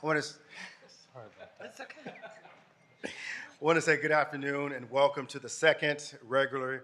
want to That's okay. say good afternoon and welcome to the second regular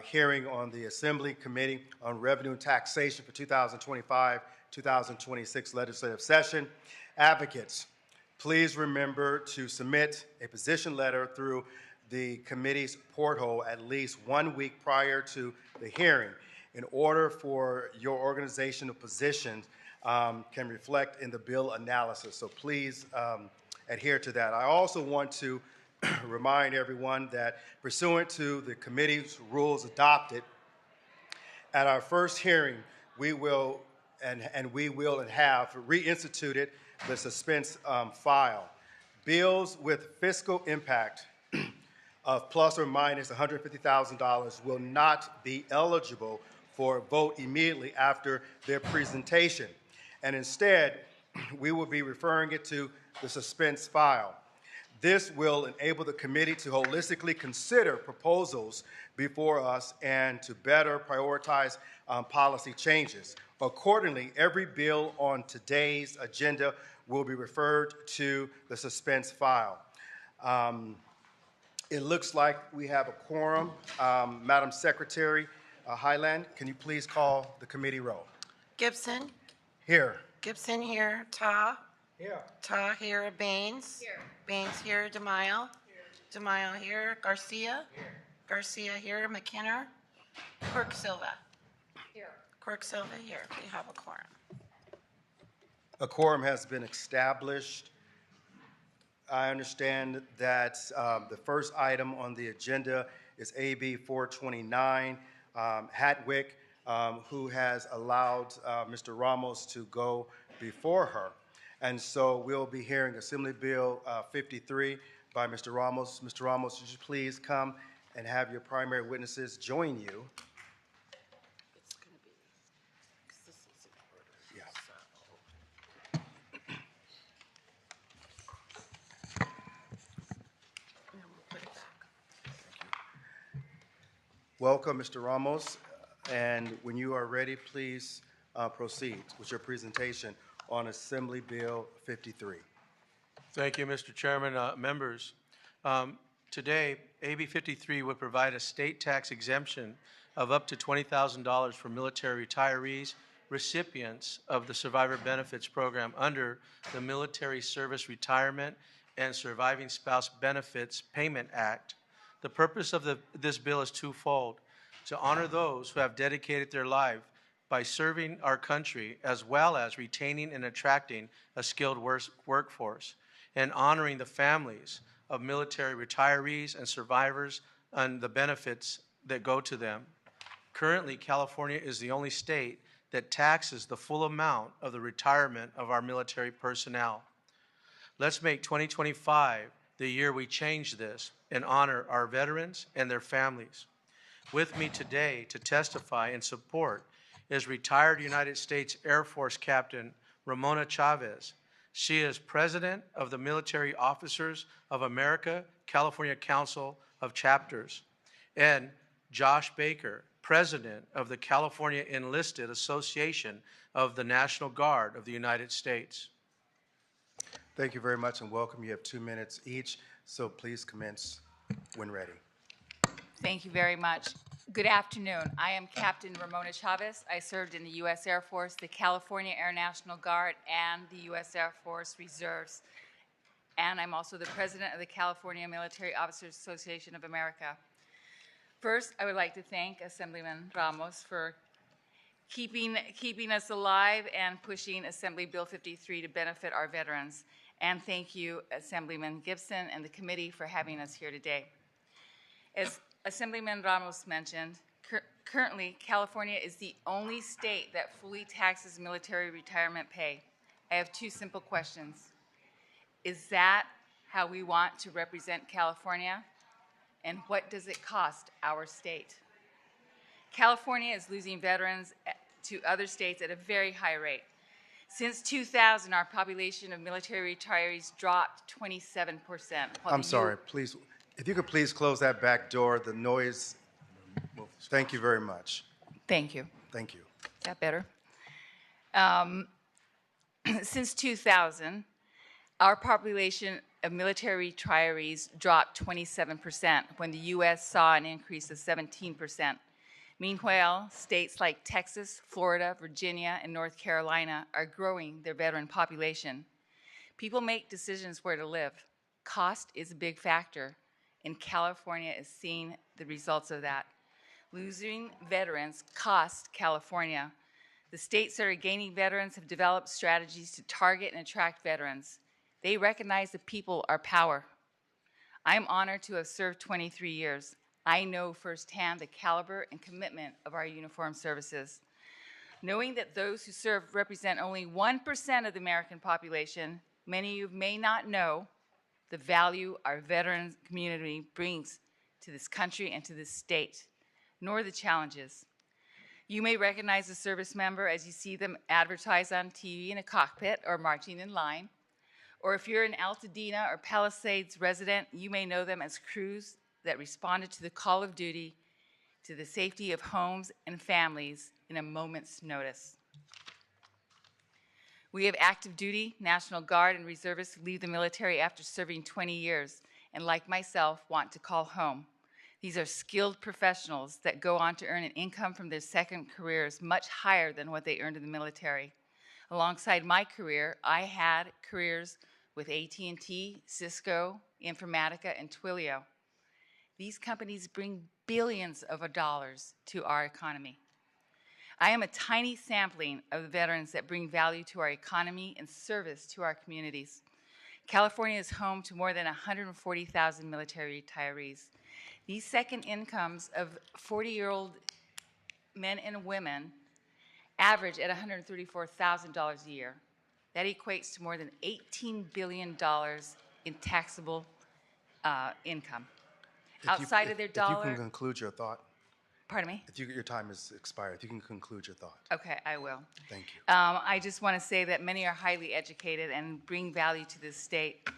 hearing on the Assembly Committee on Revenue and Taxation for 2025-2026 legislative session. Advocates, please remember to submit a position letter through the committee's portal at least 1 week prior to the hearing in order for your organizational positions can reflect in the bill analysis. So please adhere to that. I also want to remind everyone that pursuant to the committee's rules adopted at our first hearing, we will and have reinstituted the suspense file. Bills with fiscal impact of plus or minus $150,000 will not be eligible for a vote immediately after their presentation. And instead, we will be referring it to the suspense file. This will enable the committee to holistically consider proposals before us and to better prioritize policy changes. Accordingly, every bill on today's agenda will be referred to the suspense file. It looks like we have a quorum. Madam Secretary Highland, can you please call the committee roll? Gibson? Here. Gibson here. Ta? Here. Ta here. Baines? Here. Baines here. DeMaio? Here. DeMaio here. Garcia? Here. Garcia here. McKinnon? Quirk Silva? Here. Quirk Silva here. We have a quorum. A quorum has been established. I understand that the first item on the agenda is AB 429, Hatwick, who has allowed Mr. Ramos to go before her. And so we'll be hearing Assembly Bill 53 by Mr. Ramos. Mr. Ramos, would you please come and have your primary witnesses join you? It's going to be, because this is in order. Yeah. And we'll put it back. Welcome, Mr. Ramos. And when you are ready, please proceed with your presentation on Assembly Bill 53. Thank you, Mr. Chairman. Members, today, AB 53 would provide a state tax exemption of up to $20,000 for military retirees, recipients of the Survivor Benefits Program under the Military Service Retirement and Surviving Spouse Benefits Payment Act. The purpose of this bill is twofold: to honor those who have dedicated their life by serving our country, as well as retaining and attracting a skilled workforce, and honoring the families of military retirees and survivors and the benefits that go to them. Currently, California is the only state that taxes the full amount of the retirement of our military personnel. Let's make 2025 the year we change this and honor our veterans and their families. With me today to testify in support is retired United States Air Force Captain Ramona Chavez. She is president of the Military Officers of America California Council of Chapters, and Josh Baker, president of the California Enlisted Association of the National Guard of the United States. Thank you very much and welcome. You have 2 minutes each, so please commence when ready. Thank you very much. Good afternoon. I am Captain Ramona Chavez. I served in the U.S. Air Force, the California Air National Guard, and the U.S. Air Force Reserves. And I'm also the president of the California Military Officers Association of America. First, I would like to thank Assemblyman Ramos for keeping us alive and pushing Assembly Bill 53 to benefit our veterans. And thank you, Assemblyman Gibson and the committee, for having us here today. As Assemblyman Ramos mentioned, currently California is the only state that fully taxes military retirement pay. I have 2 simple questions. Is that how we want to represent California? And what does it cost our state? California is losing veterans to other states at a very high rate. Since 2000, our population of military retirees dropped 27%. I'm sorry, please, if you could please close that back door, the noise. Thank you very much. Thank you. Thank you. Is that better? Since 2000, Our population of military retirees dropped 27% when the U.S. saw an increase of 17%. Meanwhile, states like Texas, Florida, Virginia, and North Carolina are growing their veteran population. People make decisions where to live. Cost is a big factor, and California is seeing the results of that. Losing veterans cost California. The states that are gaining veterans have developed strategies to target and attract veterans. They recognize that people are power. I'm honored to have served 23 years. I know firsthand the caliber and commitment of our uniformed services. Knowing that those who serve represent only 1% of the American population, many of you may not know the value our veteran community brings to this country and to this state, nor the challenges. You may recognize a service member as you see them advertised on TV in a cockpit or marching in line. Or if you're an Altadena or Palisades resident, you may know them as crews that responded to the call of duty to the safety of homes and families in a moment's notice. We have active duty, National Guard, and reservists who leave the military after serving 20 years and, like myself, want to call home. These are skilled professionals that go on to earn an income from their second careers much higher than what they earned in the military. Alongside my career, I had careers with AT&T, Cisco, Informatica, and Twilio. These companies bring billions of dollars to our economy. I am a tiny sampling of the veterans that bring value to our economy and service to our communities. California is home to more than 140,000 military retirees. These second incomes of 40-year-old men and women average at $134,000 a year. That equates to more than $18 billion in taxable income. Outside of their dollar. If you can conclude your thought. Pardon me? Your time is expired. If you can conclude your thought. Okay, I will. Thank you. I just want to say that many are highly educated and bring value to this state.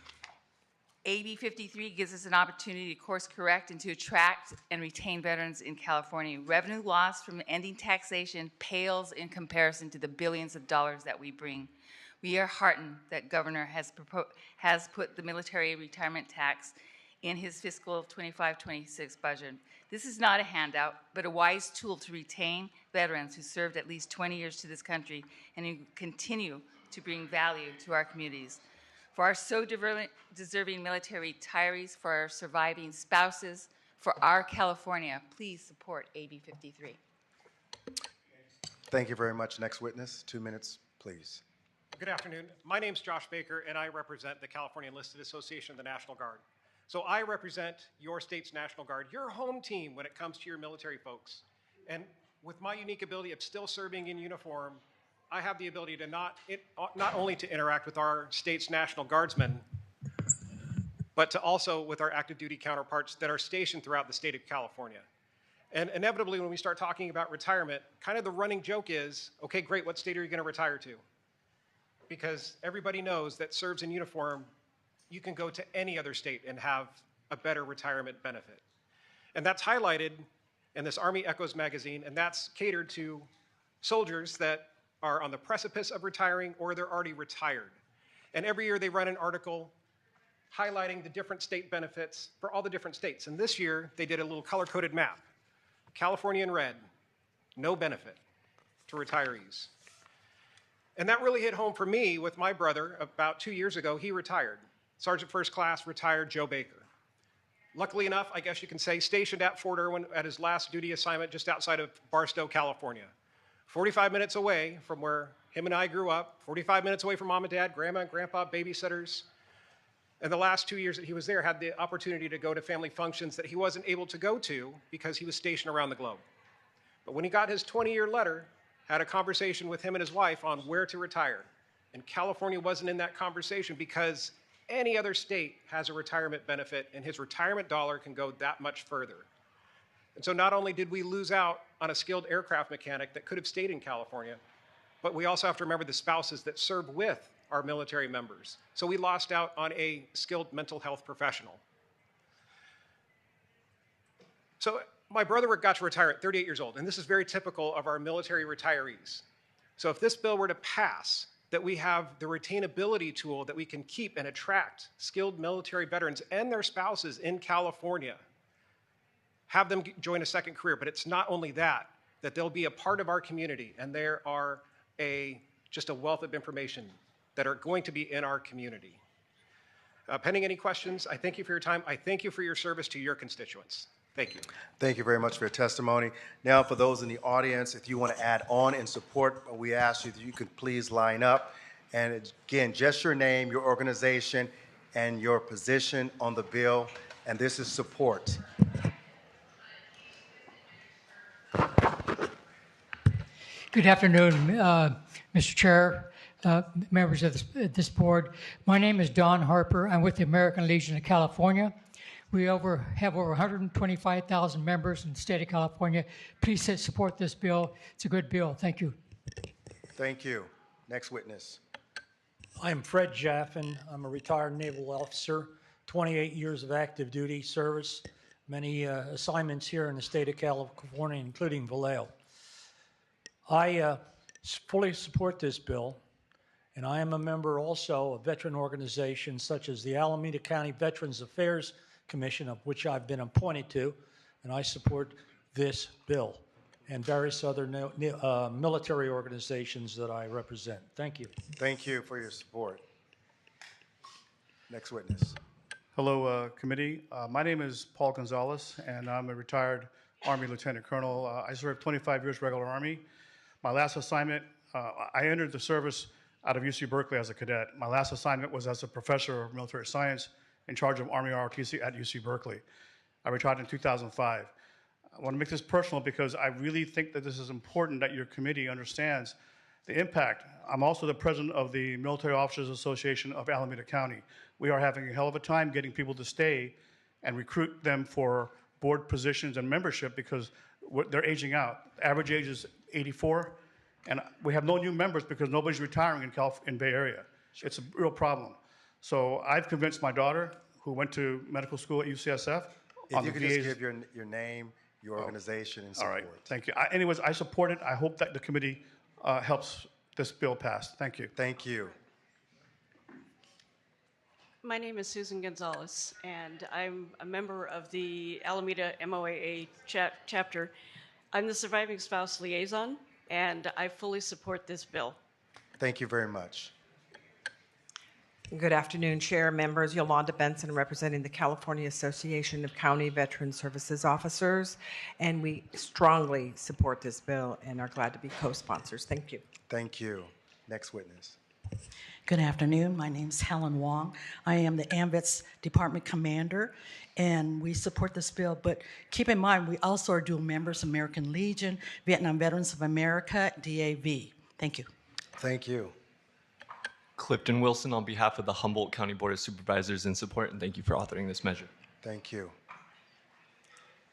AB 53 gives us an opportunity to course correct and to attract and retain veterans in California. Revenue loss from ending taxation pales in comparison to the billions of dollars that we bring. We are heartened that Governor has put the military retirement tax in his fiscal 25-26 budget. This is not a handout, but a wise tool to retain veterans who served at least 20 years to this country and who continue to bring value to our communities. For our so deserving military retirees, for our surviving spouses, for our California, please support AB 53. Thank you very much. Next witness, 2 minutes, please. Good afternoon. My name's Josh Baker, and I represent the California Enlisted Association of the National Guard. So I represent your state's National Guard, your home team when it comes to your military folks. And with my unique ability of still serving in uniform, I have the ability to not only to interact with our state's National Guardsmen, but to also with our active duty counterparts that are stationed throughout the state of California. And inevitably, when we start talking about retirement, kind of the running joke is, okay, great, what state are you going to retire to? Because everybody knows that serves in uniform, you can go to any other state and have a better retirement benefit. And that's highlighted in this Army Echoes magazine, and that's catered to soldiers that are on the precipice of retiring or they're already retired. And every year they run an article highlighting the different state benefits for all the different states. And this year they did a little color-coded map. California in red, no benefit to retirees. And that really hit home for me with my brother. About 2 years ago, he retired. Sergeant First Class, retired Joe Baker. Luckily enough, I guess you can say, stationed at Fort Irwin at his last duty assignment just outside of Barstow, California. 45 minutes away from where him and I grew up, 45 minutes away from mom and dad, grandma and grandpa, babysitters. And the last 2 years that he was there, had the opportunity to go to family functions that he wasn't able to go to because he was stationed around the globe. But when he got his 20-year letter, had a conversation with him and his wife on where to retire. And California wasn't in that conversation because any other state has a retirement benefit and his retirement dollar can go that much further. And so not only did we lose out on a skilled aircraft mechanic that could have stayed in California, but we also have to remember the spouses that serve with our military members. So we lost out on a skilled mental health professional. So my brother got to retire at 38 years old, and this is very typical of our military retirees. So if this bill were to pass, that we have the retainability tool that we can keep and attract skilled military veterans and their spouses in California, have them join a second career. But it's not only that they'll be a part of our community, and there are just a wealth of information that are going to be in our community. Pending any questions, I thank you for your time. I thank you for your service to your constituents. Thank you. Thank you very much for your testimony. Now, for those in the audience, if you want to add on in support, we ask you that you could please line up. And again, just your name, your organization, and your position on the bill. And this is support. Good afternoon, Mr. Chair, members of this board. My name is Don Harper. I'm with the American Legion of California. We have over 125,000 members in the state of California. Please support this bill. It's a good bill. Thank you. Thank you. Next witness. I'm Fred Jaffin. I'm a retired naval officer, 28 years of active duty service, many assignments here in the state of California, including Vallejo. I fully support this bill, and I am a member also of veteran organizations such as the Alameda County Veterans Affairs Commission, of which I've been appointed to, and I support this bill and various other military organizations that I represent. Thank you. Thank you for your support. Next witness. Hello, committee. My name is Paul Gonzalez, and I'm a retired Army Lieutenant Colonel. I served 25 years regular Army. My last assignment, I entered the service out of UC Berkeley as a cadet. My last assignment was as a professor of military science in charge of Army ROTC at UC Berkeley. I retired in 2005. I want to make this personal because I really think that this is important that your committee understands the impact. I'm also the president of the Military Officers Association of Alameda County. We are having a hell of a time getting people to stay and recruit them for board positions and membership because they're aging out. The average age is 84, and we have no new members because nobody's retiring in Bay Area. It's a real problem. So I've convinced my daughter, who went to medical school at UCSF. If you could just give your name, your organization, and support. All right, thank you. Anyways, I support it. I hope that the committee helps this bill pass. Thank you. Thank you. My name is Susan Gonzalez, and I'm a member of the Alameda MOAA chapter. I'm the surviving spouse liaison, and I fully support this bill. Thank you very much. Good afternoon, Chair, members. Yolanda Benson, representing the California Association of County Veteran Services Officers, and we strongly support this bill and are glad to be co-sponsors. Thank you. Thank you. Next witness. Good afternoon. My name is Helen Wong. I am the AMVETS Department Commander, and we support this bill. But keep in mind, we also are dual members, American Legion, Vietnam Veterans of America, DAV. Thank you. Thank you. Clifton Wilson on behalf of the Humboldt County Board of Supervisors in support, and thank you for authoring this measure. Thank you.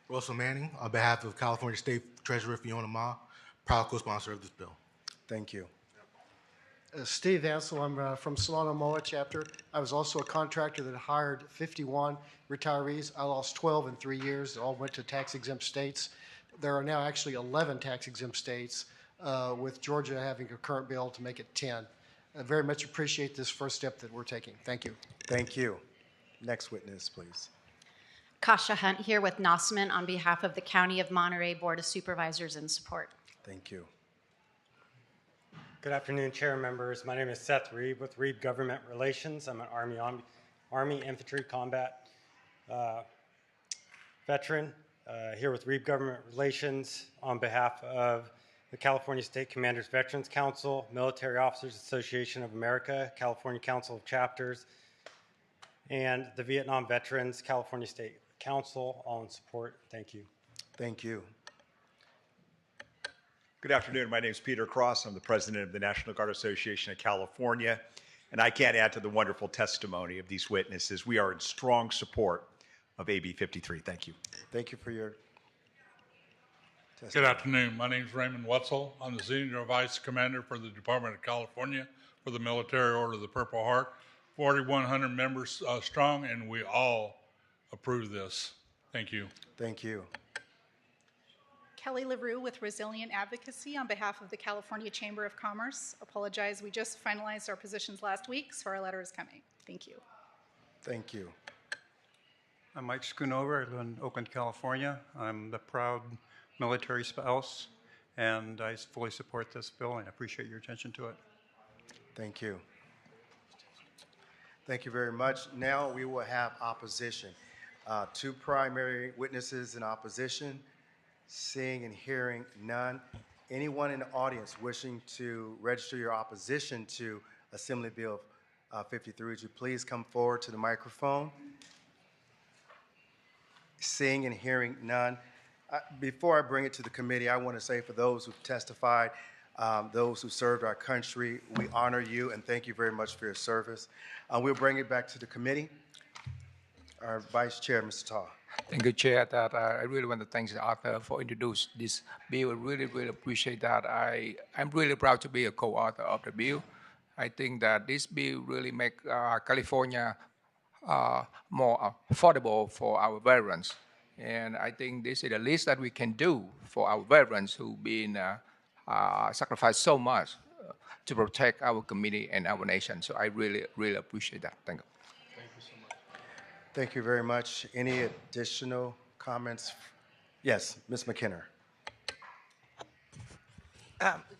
Russell Manning on behalf of California State Treasurer Fiona Ma, proud co-sponsor of this bill. Thank you. Steve Ansel, I'm from Solano MOA chapter. I was also a contractor that hired 51 retirees. I lost 12 in 3 years. They all went to tax-exempt states. There are now actually 11 tax-exempt states, with Georgia having a current bill to make it 10. I very much appreciate this first step that we're taking. Thank you. Thank you. Next witness, please. Kasha Hunt here with Nosman on behalf of the County of Monterey Board of Supervisors in support. Thank you. Good afternoon, Chair and members. My name is Seth Reed with Reed Government Relations. I'm an Army Infantry Combat veteran here with Reed Government Relations on behalf of the California State Commanders Veterans Council, Military Officers Association of America, California Council of Chapters, and the Vietnam Veterans California State Council, all in support. Thank you. Thank you. Good afternoon. My name is Peter Cross. I'm the president of the National Guard Association of California, and I can't add to the wonderful testimony of these witnesses. We are in strong support of AB 53. Thank you. Thank you for your Good afternoon. My name is Raymond Wetzel. I'm the Senior Vice Commander for the Department of California for the Military Order of the Purple Heart. 4,100 members strong, and we all approve this. Thank you. Thank you. Kelly LaRue with Resilient Advocacy on behalf of the California Chamber of Commerce. Apologize, we just finalized our positions last week, so our letter is coming. Thank you. Thank you. I'm Mike Schoonover. I live in Oakland, California. I'm the proud military spouse, and I fully support this bill and appreciate your attention to it. Thank you. Thank you very much. Now we will have opposition. Two primary witnesses in opposition. Seeing and hearing none. Anyone in the audience wishing to register your opposition to Assembly Bill 53, would you please come forward to the microphone? Seeing and hearing none. Before I bring it to the committee, I want to say for those who've testified, those who served our country, we honor you and thank you very much for your service. We'll bring it back to the committee. Our Vice Chair, Mr. Tarr. Thank you, Chair. That I really want to thank the author for introducing this bill. I really appreciate that. I'm really proud to be a co-author of the bill. I think that this bill really make California more affordable for our veterans. And I think this is the least that we can do for our veterans who've been sacrificed so much to protect our community and our nation. So I really appreciate that. Thank you. Thank you so much. Thank you very much. Any additional comments? Yes, Ms. McKenna.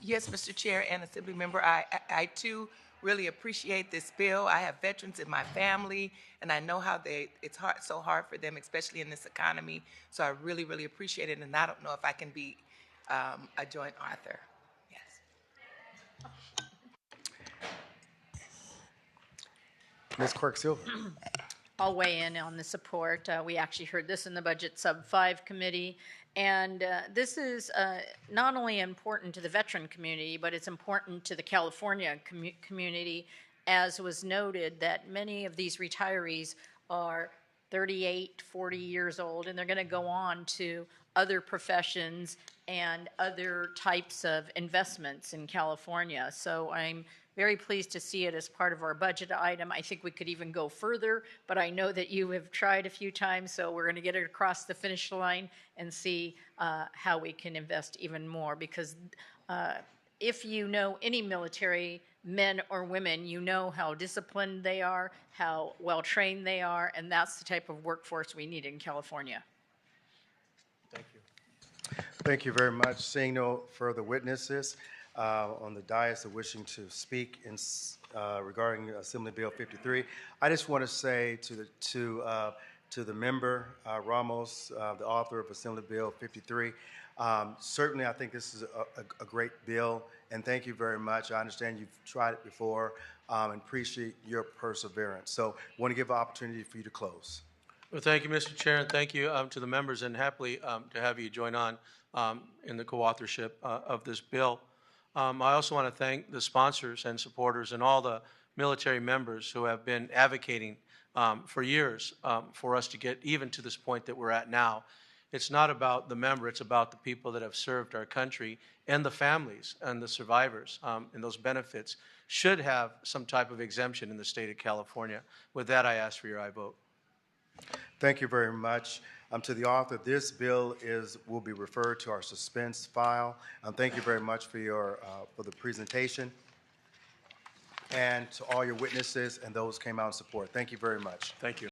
Yes, Mr. Chair and Assembly Member, I too really appreciate this bill. I have veterans in my family, and I know how it's so hard for them, especially in this economy. So I really appreciate it, and I don't know if I can be a joint author. Yes. Ms. Quirk-Silver. I'll weigh in on the support. We actually heard this in the Budget Sub-5 Committee. And this is not only important to the veteran community, but it's important to the California community, as was noted that many of these retirees are 38, 40 years old, and they're going to go on to other professions and other types of investments in California. So I'm very pleased to see it as part of our budget item. I think we could even go further, but I know that you have tried a few times, so we're going to get it across the finish line and see how we can invest even more. Because if you know any military men or women, you know how disciplined they are, how well trained they are, and that's the type of workforce we need in California. Thank you. Thank you very much. Seeing no further witnesses on the dais of wishing to speak regarding Assembly Bill 53, I just want to say to the member, Ramos, the author of Assembly Bill 53, certainly I think this is a great bill, and thank you very much. I understand you've tried it before and appreciate your perseverance. So I want to give an opportunity for you to close. Well, thank you, Mr. Chair, and thank you to the members, and happily to have you join on in the co-authorship of this bill. I also want to thank the sponsors and supporters and all the military members who have been advocating for years for us to get even to this point that we're at now. It's not about the member, it's about the people that have served our country, and the families and the survivors, and those benefits should have some type of exemption in the state of California. With that, I ask for your aye vote. Thank you very much. To the author, this bill will be referred to our suspense file. Thank you very much for the presentation, and to all your witnesses and those who came out in support. Thank you very much. Thank you.